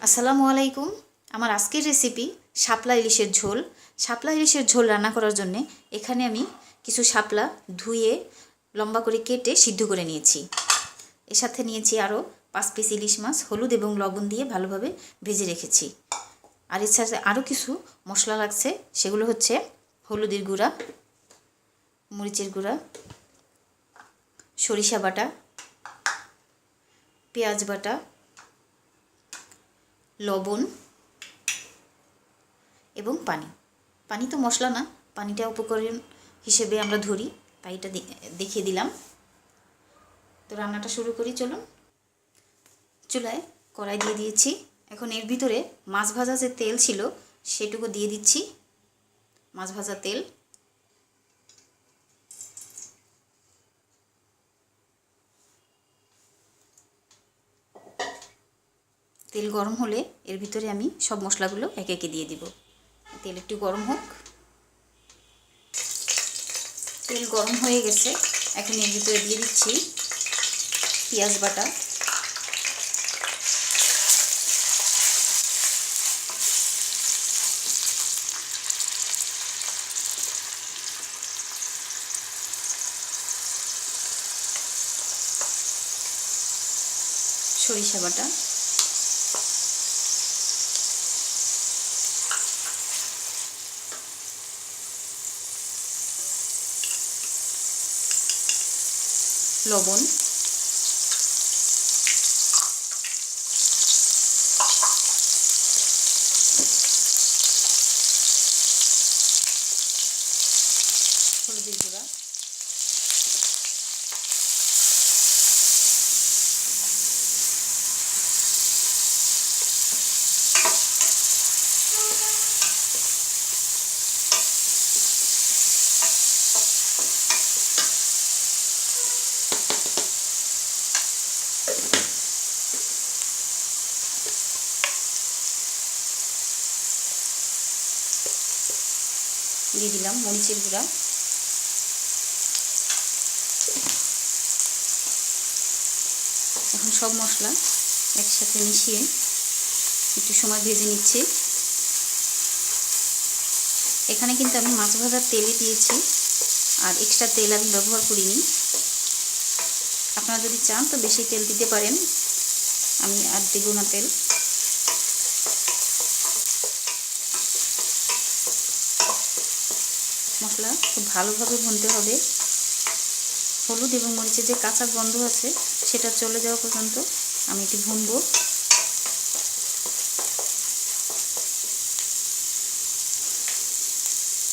আসসালামু আলাইকুম। আমার আজকের রেসিপি শাপলা ইলিশের ঝোল। শাপলা ইলিশের ঝোল রান্না করার জন্য এখানে আমি কিছু শাপলা ধুয়ে লম্বা করে কেটে সিদ্ধ করে নিয়েছি। এর সাথে নিয়েছি আরও 5 পিস ইলিশ মাছ, হলুদ এবং লবণ দিয়ে ভালোভাবে ভেজে রেখেছি। আর এর সাথে আরও কিছু মশলা লাগছে, সেগুলো হচ্ছে হলুদের গুঁড়া, মরিচের গুঁড়া, সরিষা বাটা, পেঁয়াজ বাটা, লবণ এবং পানি। পানি তো মশলা না, পানিটা উপকরণ হিসেবে আমরা ধরি, তাই এটা দেখিয়ে দিলাম। তো রান্নাটা শুরু করি, চলুন। চুলায় কড়াই দিয়ে দিয়েছি। এখন এর ভিতরে মাছ ভাজা যে তেল ছিল সেটুকু দিয়ে দিচ্ছি। মাছ ভাজা তেল। তেল গরম হলে এর ভিতরে আমি সব মশলাগুলো একে একে দিয়ে দিব। তেল একটু গরম হোক। তেল গরম হয়ে গেছে, এখন এর ভিতরে দিয়ে দিচ্ছি পেঁয়াজ বাটা, সরিষা বাটা, লবণ, হলুদের গুঁড়া, দিয়ে দিলাম মরিচের গুঁড়া, এখন সব মশলা একসাথে মিশিয়ে একটু সময় ভেজে নিচ্ছি। এখানে কিন্তু আমি মাছ ভাজার তেলই দিয়েছি, আর এক্সট্রা তেল আমি ব্যবহার করিনি। আপনারা যদি চান তো বেশি তেল দিতে পারেন, আমি আর দেব না তেল। মশলা খুব ভালোভাবে ভুনতে হবে। হলুদ এবং মরিচের যে কাঁচা গন্ধ আছে সেটা চলে যাওয়া পর্যন্ত আমি এটি ভুনবো।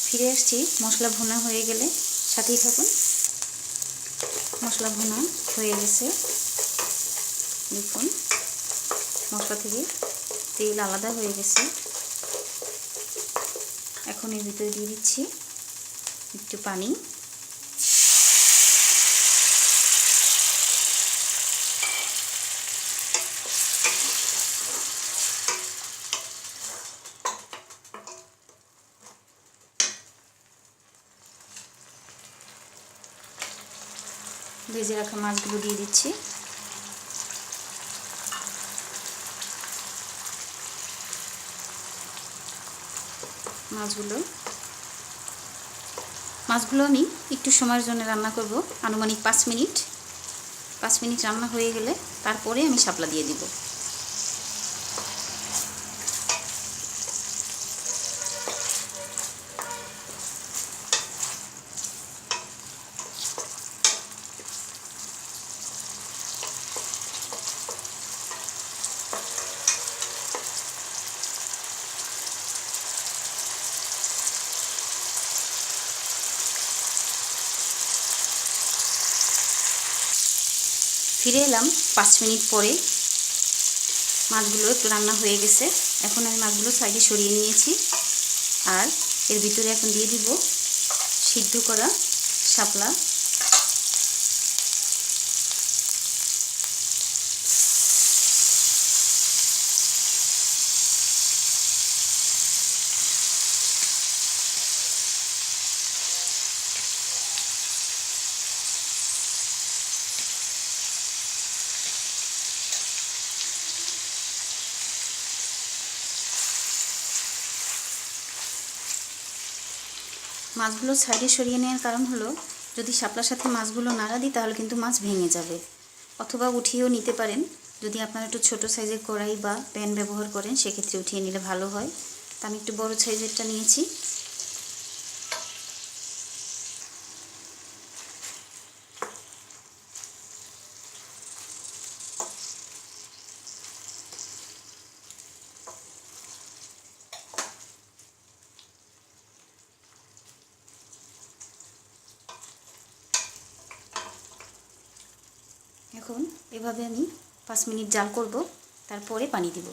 ফিরে আসছি মশলা ভুনা হয়ে গেলে, সাথেই থাকুন। মশলা ভুনা হয়ে গেছে, দেখুন মশলা থেকে তেল আলাদা হয়ে গেছে। এখন এর ভিতরে দিয়ে দিচ্ছি একটু পানি। ভেজে রাখা মাছগুলো দিয়ে দিচ্ছি। মাছগুলো আমি একটু সময়ের জন্য রান্না করব, আনুমানিক 5 মিনিট। 5 মিনিট রান্না হয়ে গেলে তারপরে আমি শাপলা দিয়ে দিব। ফিরে এলাম 5 মিনিট পরে। মাছগুলো একটু রান্না হয়ে গেছে। এখন আমি মাছগুলো সাইডে সরিয়ে নিয়েছি, আর এর ভিতরে এখন দিয়ে দিব সিদ্ধ করা শাপলা। মাছগুলো সাইডে সরিয়ে নেওয়ার কারণ হলো যদি শাপলার সাথে মাছগুলো নাড়া দিই তাহলে কিন্তু মাছ ভেঙে যাবে, অথবা উঠিয়েও নিতে পারেন। যদি আপনারা একটু ছোটো সাইজের কড়াই বা প্যান ব্যবহার করেন সেক্ষেত্রে উঠিয়ে নিলে ভালো হয়। তা আমি একটু বড় সাইজেরটা নিয়েছি। এখন এভাবে আমি 5 মিনিট জাল করব, তারপরে পানি দিব।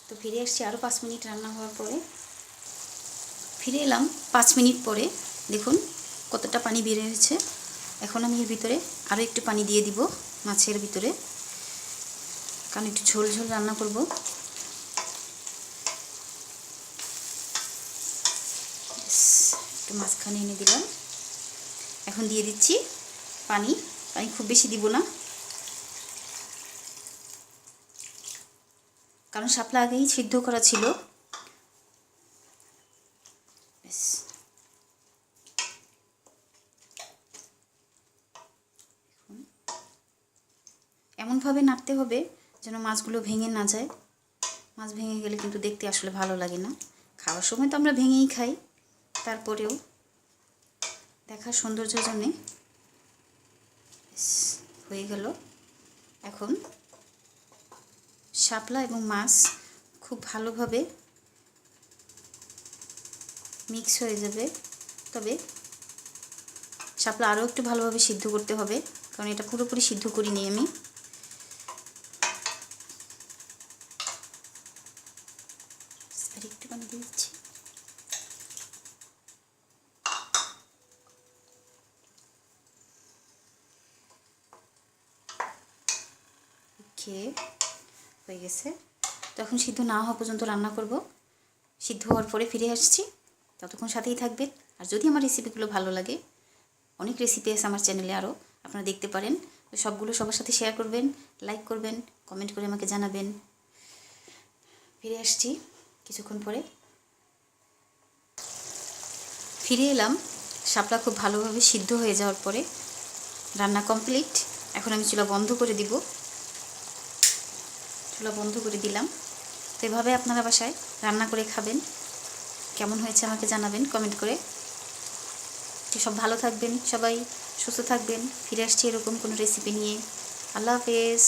তো ফিরে আসছি আরও 5 মিনিট রান্না হওয়ার পরে। ফিরে এলাম 5 মিনিট পরে, দেখুন কতটা পানি বের হয়েছে। এখন আমি এর ভিতরে আরও একটু পানি দিয়ে দিব মাছের ভিতরে, কারণ একটু ঝোল ঝোল রান্না করব। একটু মাঝখানে এনে দিলাম। এখন দিয়ে দিচ্ছি পানি। পানি খুব বেশি দিব না, কারণ শাপলা আগেই সিদ্ধ করা ছিল। এমনভাবে নাড়তে হবে যেন মাছগুলো ভেঙে না যায়। মাছ ভেঙে গেলে কিন্তু দেখতে আসলে ভালো লাগে না। খাওয়ার সময় তো আমরা ভেঙেই খাই, তারপরেও দেখার সৌন্দর্যের জন্যে। হয়ে গেল। এখন শাপলা এবং মাছ খুব ভালোভাবে মিক্স হয়ে যাবে। তবে শাপলা আরও একটু ভালোভাবে সিদ্ধ করতে হবে, কারণ এটা পুরোপুরি সিদ্ধ করিনি আমি। আর একটু পানি দিচ্ছি। ওকে, হয়ে গেছে। তো এখন সিদ্ধ না হওয়া পর্যন্ত রান্না করব। সিদ্ধ হওয়ার পরে ফিরে আসছি, ততক্ষণ সাথেই থাকবেন। আর যদি আমার রেসিপিগুলো ভালো লাগে, অনেক রেসিপি আছে আমার চ্যানেলে আরও, আপনারা দেখতে পারেন। তো সবগুলো সবার সাথে শেয়ার করবেন, লাইক করবেন, কমেন্ট করে আমাকে জানাবেন। ফিরে আসছি কিছুক্ষণ পরে। ফিরে এলাম শাপলা খুব ভালোভাবে সিদ্ধ হয়ে যাওয়ার পরে। রান্না কমপ্লিট। এখন আমি চুলা বন্ধ করে দিব। চুলা বন্ধ করে দিলাম। তো এভাবে আপনারা বাসায় রান্না করে খাবেন। কেমন হয়েছে আমাকে জানাবেন কমেন্ট করে। সব ভালো থাকবেন, সবাই সুস্থ থাকবেন। ফিরে আসছি এরকম কোনো রেসিপি নিয়ে। আল্লাহ হাফেজ।